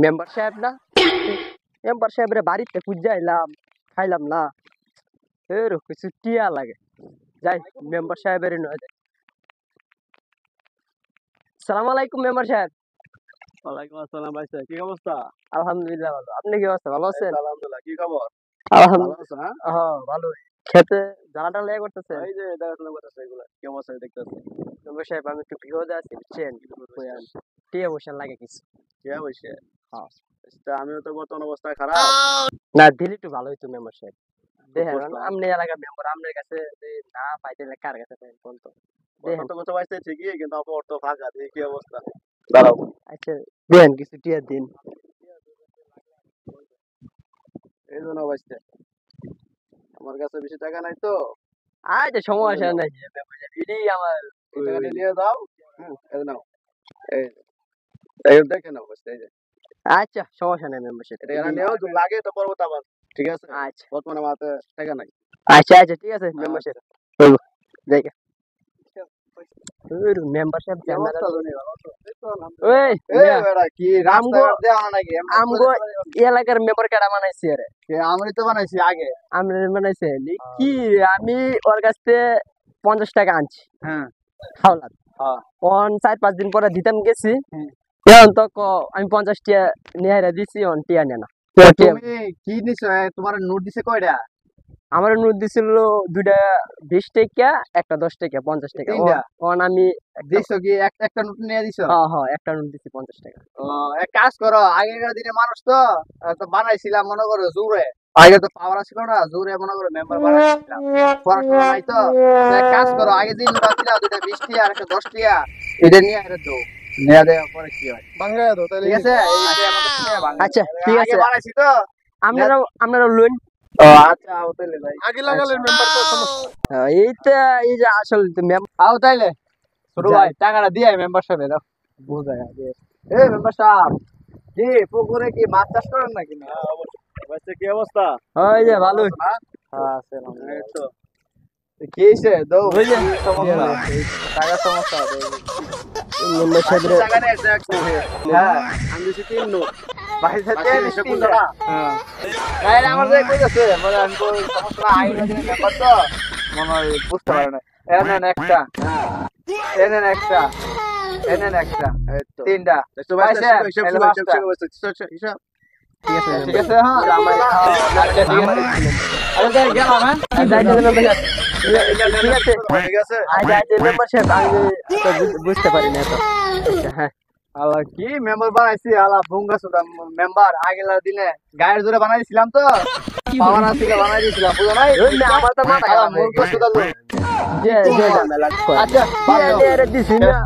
Member সাহেব না member সাহেবের বাড়িতে খুঁজে আইলাম খাইলাম না এর কিছু টিয়া লাগে যাই মেম্বার সাহেবের নয় যাই। সালাম আলাইকুম মেম্বার সাহেব। ওয়ালাইকুম আসসালাম ভাই সাহেব, কি অবস্থা? আলহামদুলিল্লাহ ভালো, আপনি কি অবস্থা? ভালো আছেন? আলহামদুলিল্লাহ, কি খবর? ভালো আলহামদুলিল্লাহ আছো? হ্যাঁ, ভালো। খেতে জ্বালাটা লেগে করতেছে। এই যে দেখাশোনা করতেছে এগুলা, কি অবস্থা দেখতেছি। মেম্বার সাহেব আমি একটু বিপদে আছি বুঝছেন, টিয়া পয়সা লাগে কিছু। কি হয়েছে? হ্যাঁ তা আমিও তো বর্তমান অবস্থা খারাপ। না দিলে একটু ভালো হইতো মেম্বার সাহেব। দেখেন বুঝলাম। আপনি এলাকার মেম্বার, আপনার কাছে যদি না পাইতে কার কাছে পাইবেন কোন তো। বর্তমান তো কথা পাইছে ঠিকই, কিন্তু আমার অর্থ ফাঁকা, দেখি কি অবস্থা। দাঁড়াও, আচ্ছা দেন কিছু টিয়া দিন। এই জন্য পাইছে, আমার কাছে বেশি টাকা নাই তো। আচ্ছা সমস্যা নাই মেম্বার সাহেব, এটি আমার এই টাকাটা নিয়ে দাও। এই নাও, এই এই দেখে নাও বুঝতে, এই যে আচ্ছা সমস্যা নাই মেম্বার সাহেব। এটা নিয়েও যদি লাগে তো পরবর্তী আবার, ঠিক আছে? আচ্ছা বর্তমানে আমার হাতে টাকা নাই। আচ্ছা আচ্ছা ঠিক আছে মেম্বার সাহেব। জায়গা মেম্বার সাহেব কি অবস্থা জানি, ভালো আছো? এই তো আলহামদুলিল্লাহ। ওই এই বেটা, কি রাস্তা দেওয়া নাকি? আমগো এলাকার মেম্বার কেডা বানাইছি রে? আমি তো বানাইছি আগে। আমি বানাইছে কি আমি ওর কাছ থেকে 50 টাকা আনছি হ্যাঁ খাওয়ালাম। হ্যাঁ। 4-5 দিন পরে দিতাম গেছি, হুম। এখন তো আমি 50 টাকা নিয়ে দিছি, অন টিয়া নেয় না। তুমি কি নিছো? তোমার নোট দিছে কয়টা? আমার নোট দিছিল 2টা 20 টাকা, একটা 10 টাকা, 50 টাকা। তিনটা? অন আমি দিছো কি একটা নোট নিয়ে দিছো? হ্যাঁ হ্যাঁ একটা নোট দিছি 50 টাকা। এক কাজ করো, আগেকার দিনে মানুষ তো তো বানাইছিলাম মনে করো জোরে, আগে তো পাওয়ার ছিল না, জোরে মনে করো মেম্বার বানাইছিলাম, পড়াশোনা নাই তো। তো এক কাজ করো, আগে দিন দিলা 2টা 20 টাকা আর একটা 10 টাকা, এটা নিয়ে হেরে দাও, নিয়ে দেওয়ার পরে কি হয় বাংলা দাও তাহলে, ঠিক আছে? এই যে আমাদের নিয়ে বাংলা। আচ্ছা ঠিক আছে, আগে বানাইছি তো। আপনারা লোন ও আচ্ছা, তাহলে ভাই আগে লাগালে মেম্বার তো সমস্যা। এইটা এই যে আসল আও তাইলে ছোট ভাই টাকাটা দিয়ে মেম্বার সাহেব দাও, বুঝা গেছে। এই মেম্বার সাহেব, কি পুকুরে কি মাছ চাষ করেন নাকি? অবশ্যই। কি অবস্থা? ওই যে ভালো। হ্যাঁ আছে, এই তো কি হইছে দাও, ওই যে সমস্যা, টাকা সমস্যা মেম্বার সাহেব টাকা নেই দেখো। হ্যাঁ আমি দিছি 3 নোট, বাইরে থেকে এসে কোন টাকা? হ্যাঁ গায়রা আমার যে কইতাছে বলে আমি তো সমস্যা আগে দিন ব্যাপার তো মনে হয় বুঝতে পারে না। এনেন একটা, এনেন একটা, এনেন একটা, এই তো 3টা। ঠিক আছে ঠিক আছে। হ্যাঁ আমার আচ্ছা ঠিক আছে। আরে যাই গেলাম। হ্যাঁ ঠিক আছে। মেম্বার সাহেব আমি তো বুঝতে পারি না তো। আচ্ছা, হ্যাঁ আল্লাহ কি মেম্বার বানাইছি, আল্লাহ ভুঙ্গা সুদা মেম্বার আগের দিনে গায়ের জোরে বানাইছিলাম তো, পাওয়ার থেকে বানাই দিয়েছিলাম, বুঝো নাই? আমার তো মাথা মূর্খ সুদা লোক। যে ঝামেলা করে। আচ্ছা দিছি না।